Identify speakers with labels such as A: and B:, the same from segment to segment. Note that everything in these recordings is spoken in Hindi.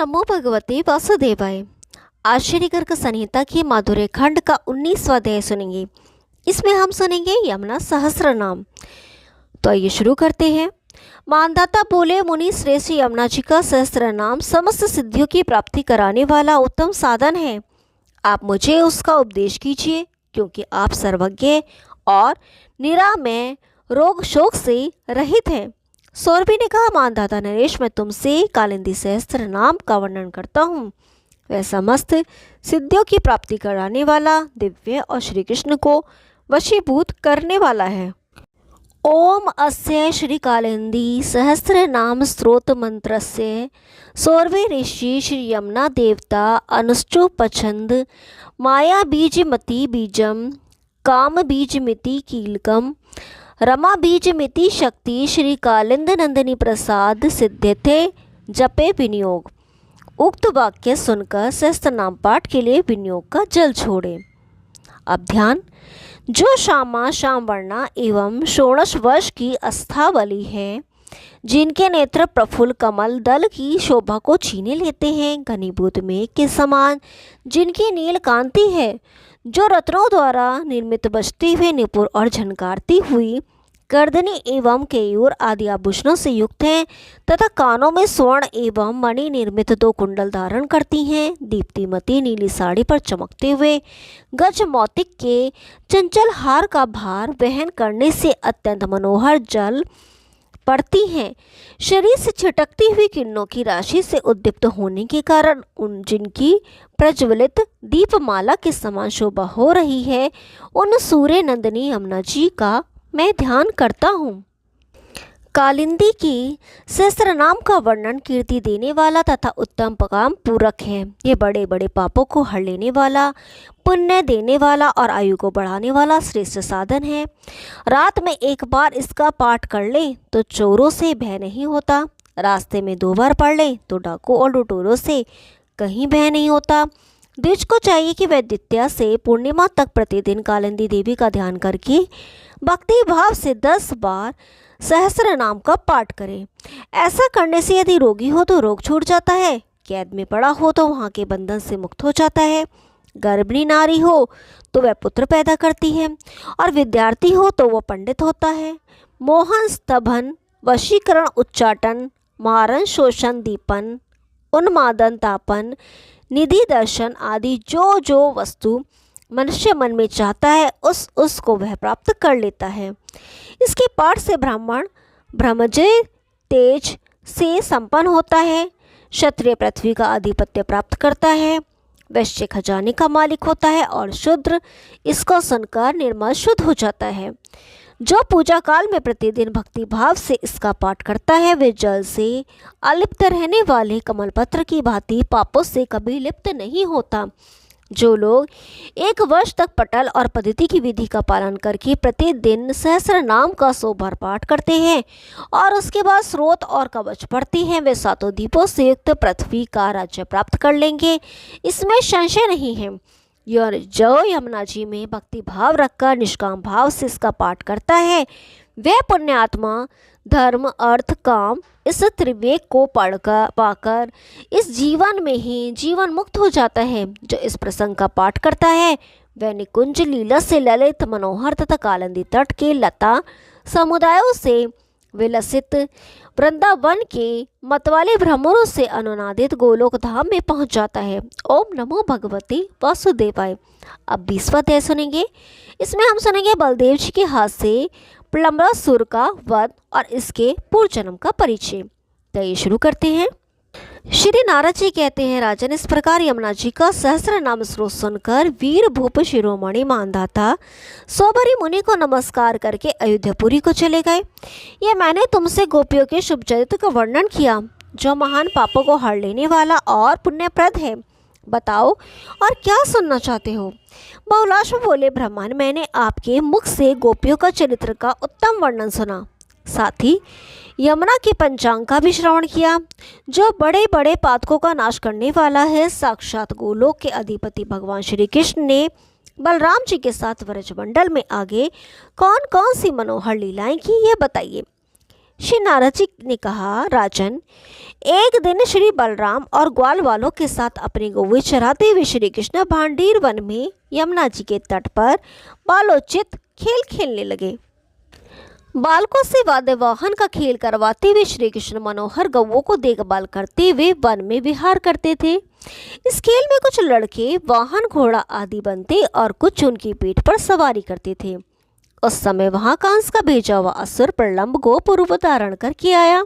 A: नमो भगवते वासुदेवाय। आश्चर्य गर्ग संहिता की माधुर्य खंड का 19वां अध्याय सुनेंगे। इसमें हम सुनेंगे यमुना सहस्र नाम। तो आइए शुरू करते हैं। मानदाता बोले, मुनि श्रेष्ठ यमुना जी का सहस्र नाम समस्त सिद्धियों की प्राप्ति कराने वाला उत्तम साधन है। आप मुझे उसका उपदेश कीजिए, क्योंकि आप सर्वज्ञ और निरामय रोग शोक से रहित हैं। सौरभी ने कहा, मानदाता नरेश, मैं तुमसे कालिंदी सहस्त्र नाम का वर्णन करता हूँ। वह समस्त सिद्धियों की प्राप्ति कराने वाला, दिव्य और श्री कृष्ण को वशीभूत करने वाला है। ओम अस्य श्री कालिंदी सहस्त्र नाम स्त्रोत मंत्रस्य सौरभे ऋषि श्री यमुना देवता अनुष्टुपछंद माया बीजमति बीजम काम बीजमिति कीलकम रमा बीजमिति शक्ति श्री कालिंद नंदिनी प्रसाद सिद्ध्यते जपे विनियोग। उक्त वाक्य सुनकर सहस्त्र नाम पाठ के लिए विनियोग का जल छोड़े। अब ध्यान। जो श्यामा श्याम वर्णा एवं षोडश वर्ष की अस्थावली है, जिनके नेत्र प्रफुल्ल कमल दल की शोभा को छीने लेते हैं, घनीभूत मेघ के समान जिनकी नील कांति है, जो रत्नों द्वारा निर्मित बजती हुई निपुण और झनकारती हुई गर्दनी एवं केयूर आदि आभूषणों से युक्त हैं, तथा कानों में स्वर्ण एवं मणि निर्मित 2 कुंडल धारण करती हैं, दीप्तिमती नीली साड़ी पर चमकते हुए गज मोतिक के चंचल हार का भार वहन करने से अत्यंत मनोहर जल पड़ती हैं, शरीर से छिटकती हुई किरणों की राशि से उद्दीप्त होने के कारण उन जिनकी प्रज्वलित दीपमाला के समान शोभा हो रही है, उन सूर्य नंदिनी यमुना जी का मैं ध्यान करता हूँ। कालिंदी की सहस्त्र नाम का वर्णन कीर्ति देने वाला तथा उत्तम काम पूरक है। ये बड़े बड़े पापों को हर लेने वाला, पुण्य देने वाला और आयु को बढ़ाने वाला श्रेष्ठ साधन है। रात में एक बार इसका पाठ कर ले तो चोरों से भय नहीं होता, रास्ते में 2 बार पढ़ ले तो डाकू और लुटेरों से कहीं भय नहीं होता। द्विज को चाहिए कि वह द्वितीया से पूर्णिमा तक प्रतिदिन कालिंदी देवी का ध्यान करके भक्ति भाव से 10 बार सहस्त्र नाम का पाठ करे। ऐसा करने से यदि रोगी हो तो रोग छूट जाता है, कैद में पड़ा हो तो वहाँ के बंधन से मुक्त हो जाता है, गर्भिणी नारी हो तो वह पुत्र पैदा करती है, और विद्यार्थी हो तो वह पंडित होता है। मोहन स्तभन वशीकरण उच्चाटन मारण शोषण दीपन उन्मादन तापन निधि दर्शन आदि जो वस्तु मनुष्य मन में चाहता है उसको वह प्राप्त कर लेता है। इसके पाठ से ब्राह्मण ब्रह्मजय तेज से संपन्न होता है, क्षत्रिय पृथ्वी का आधिपत्य प्राप्त करता है, वैश्य खजाने का मालिक होता है, और शूद्र इसको सुनकर निर्मल शुद्ध हो जाता है। जो पूजा काल में प्रतिदिन भक्ति भाव से इसका पाठ करता है, वे जल से अलिप्त रहने वाले कमलपत्र की भांति पापों से कभी लिप्त नहीं होता। जो लोग 1 वर्ष तक पटल और पद्धति की विधि का पालन करके प्रतिदिन सहस्त्र नाम का 100 बार पाठ करते हैं और उसके बाद स्रोत और कवच पढ़ते हैं, वे 7 दीपों से युक्त पृथ्वी का राज्य प्राप्त कर लेंगे, इसमें संशय नहीं है। जो यमुना जी में भक्ति भाव रखकर निष्काम भाव से इसका पाठ करता है, वह पुण्यात्मा धर्म अर्थ काम इस त्रिवेक को पाकर इस जीवन में ही जीवन मुक्त हो जाता है। जो इस प्रसंग का पाठ करता है, वह निकुंज लीला से ललित मनोहर तथा कालिंदी तट के लता समुदायों से विलसित वृंदावन के मतवाले भ्रमरों से अनुनादित गोलोक धाम में पहुंच जाता है। ओम नमो भगवते वासुदेवाय। अब 20वां अध्याय सुनेंगे। इसमें हम सुनेंगे बलदेव जी के हाथ से प्लम्बरासुर का वध और इसके पूर्व जन्म का परिचय। तो ये शुरू करते हैं। श्री नारद जी कहते हैं, राजन, इस प्रकार यमुना जी का सहस्त्र नाम स्रोत सुनकर वीर भूप शिरोमणि मानदाता सौभरी मुनि को नमस्कार करके अयोध्यापुरी को चले गए। ये मैंने तुमसे गोपियों के शुभ चरित्र का वर्णन किया, जो महान पापों को हर लेने वाला और पुण्यप्रद है। बताओ और क्या सुनना चाहते हो? बहुलाश में बोले, ब्रह्मन, मैंने आपके मुख से गोपियों का चरित्र का उत्तम वर्णन सुना, साथ ही यमुना के पंचांग का भी श्रवण किया, जो बड़े बड़े पातकों का नाश करने वाला है। साक्षात गोलोक के अधिपति भगवान श्री कृष्ण ने बलराम जी के साथ व्रजमंडल में आगे कौन कौन सी मनोहर लीलाएं की, ये बताइए। श्री नारद जी ने कहा, राजन, एक दिन श्री बलराम और ग्वाल वालों के साथ अपनी गौएं चराते हुए श्री कृष्ण भांडीर वन में यमुना जी के तट पर बालोचित खेल खेलने लगे। बालकों से वाद्य वाहन का खेल करवाते हुए श्री कृष्ण मनोहर गौओं को देखभाल करते हुए वन में विहार करते थे। इस खेल में कुछ लड़के वाहन, घोड़ा आदि बनते और कुछ उनकी पीठ पर सवारी करते थे। उस समय वहां कंस का भेजा हुआ असुर प्रलंब गोप रूप धारण करके आया।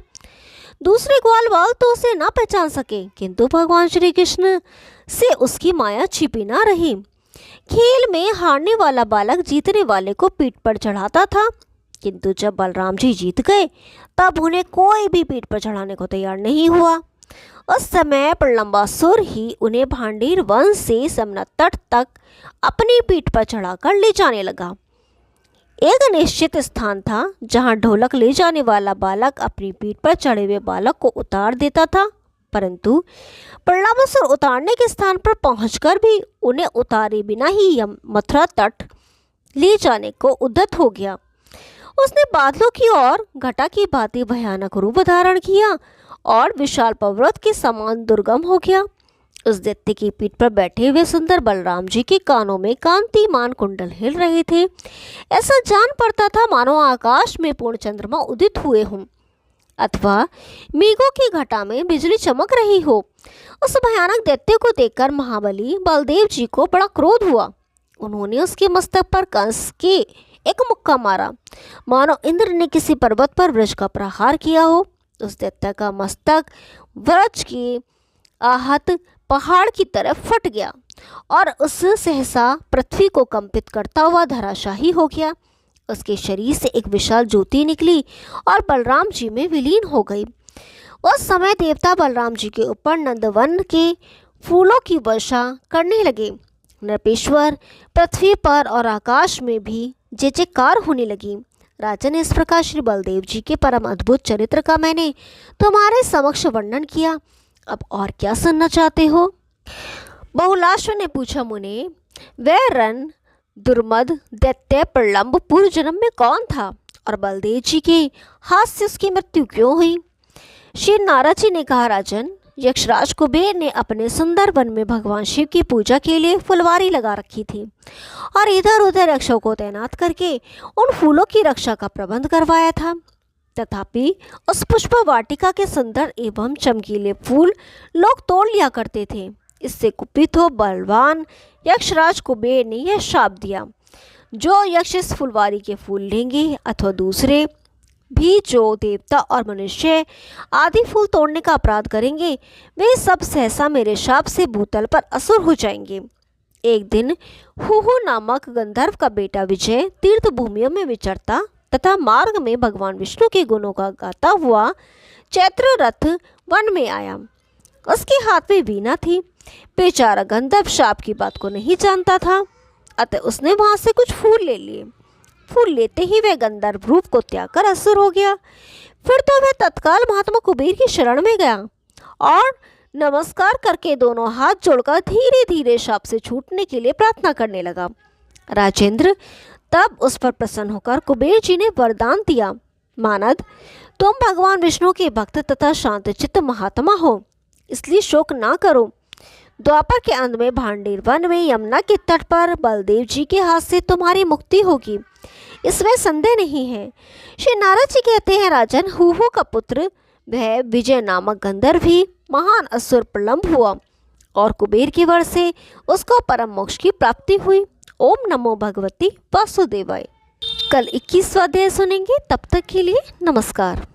A: दूसरे ग्वाल वाल तो उसे न पहचान सके, किंतु भगवान श्री कृष्ण से उसकी माया छिपी ना रही। खेल में हारने वाला बालक जीतने वाले को पीठ पर चढ़ाता था, किंतु जब बलराम जी जीत गए तब उन्हें कोई भी पीठ पर चढ़ाने को तैयार नहीं हुआ। उस समय प्रलंबासुर ही उन्हें भांडीर वन से यमुना तट तक अपनी पीठ पर चढ़ाकर ले जाने लगा। एक निश्चित स्थान था जहां ढोलक ले जाने वाला बालक अपनी पीठ पर चढ़े हुए बालक को उतार देता था, परंतु प्रलंबासुर उतारने के स्थान पर पहुंचकर भी उन्हें उतारे बिना ही मथुरा तट ले जाने को उद्यत हो गया। उसने बादलों की ओर घटा की भांति भयानक रूप धारण किया और विशाल पर्वत के समान दुर्गम हो गया। उस दैत्य की पीठ पर बैठे हुए सुंदर बलराम जी के कानों में कांतिमान कुंडल हिल रहे थे। ऐसा जान पड़ता था मानो आकाश में पूर्ण चंद्रमा उदित हुए हों अथवा मेघों की घटा में बिजली चमक रही हो। उस भयानक दैत्य को देखकर महाबली बलदेव जी को बड़ा क्रोध हुआ। उन्होंने उसके मस्तक पर कंस के एक मुक्का मारा, मानो इंद्र ने किसी पर्वत पर वृक्ष का प्रहार किया हो। उस दैत्य का मस्तक वृक्ष के आहत पहाड़ की तरफ फट गया और उस सहसा पृथ्वी को कंपित करता हुआ धराशाही हो गया। उसके शरीर से एक विशाल ज्योति निकली और बलराम जी में विलीन हो गई। उस समय देवता बलराम जी के ऊपर नंदवन के फूलों की वर्षा करने लगे। नृपेश्वर पृथ्वी पर और आकाश में भी जय जयकार होने लगी। राजन, इस प्रकार श्री बलदेव जी के परम अद्भुत चरित्र का मैंने तुम्हारे समक्ष वर्णन किया। अब और क्या सुनना चाहते हो? बहुलाश्व ने पूछा, मुने, वह रन दुर्मद दैत्य प्रलंब पूर्व जन्म में कौन था और बलदेव जी के हाथ से उसकी मृत्यु क्यों हुई? श्री नारद जी ने कहा, राजन, यक्षराज कुबेर ने अपने सुंदर वन में भगवान शिव की पूजा के लिए फुलवारी लगा रखी थी और इधर उधर यक्षों को तैनात करके उन फूलों की रक्षा का प्रबंध करवाया था। तथापि उस पुष्प वाटिका के सुंदर एवं चमकीले फूल लोग तोड़ लिया करते थे। इससे कुपित हो बलवान यक्षराज कुबेर ने यह शाप दिया, जो यक्ष इस फुलवारी के फूल लेंगे अथवा दूसरे भी जो देवता और मनुष्य आदि फूल तोड़ने का अपराध करेंगे, वे सब सहसा मेरे शाप से भूतल पर असुर हो जाएंगे। एक दिन हुहु नामक गंधर्व का बेटा विजय तीर्थ भूमियों में विचरता तथा मार्ग में भगवान विष्णु के गुणों का गाता हुआ चैत्र रथ वन में आया। उसके हाथ में वीणा थी। बेचारा गंधर्व शाप की बात को नहीं जानता था, अतः उसने वहां से कुछ फूल ले लिए। फूल लेते ही वह गंधर्व रूप को त्याग कर असुर हो गया। फिर तो वह तत्काल महात्मा कुबेर की शरण में गया और नमस्कार करके दोनों हाथ जोड़कर धीरे धीरे शाप से छूटने के लिए प्रार्थना करने लगा। राजेंद्र तब उस पर प्रसन्न होकर कुबेर जी ने वरदान दिया, मानद, तुम भगवान विष्णु के भक्त तथा शांतचित्त महात्मा हो, इसलिए शोक ना करो। द्वापर के अंत में भांडीर वन में यमुना के तट पर बलदेव जी के हाथ से तुम्हारी मुक्ति होगी, इसमें संदेह नहीं है। श्री नारद जी कहते हैं, राजन, हुहु का पुत्र वह विजय नामक गंधर्व भी महान असुर प्रलंब हुआ और कुबेर के वर से उसको परम मोक्ष की प्राप्ति हुई। ओम नमो भगवती वासुदेवाय। कल 21वां अध्याय सुनेंगे, तब तक के लिए नमस्कार।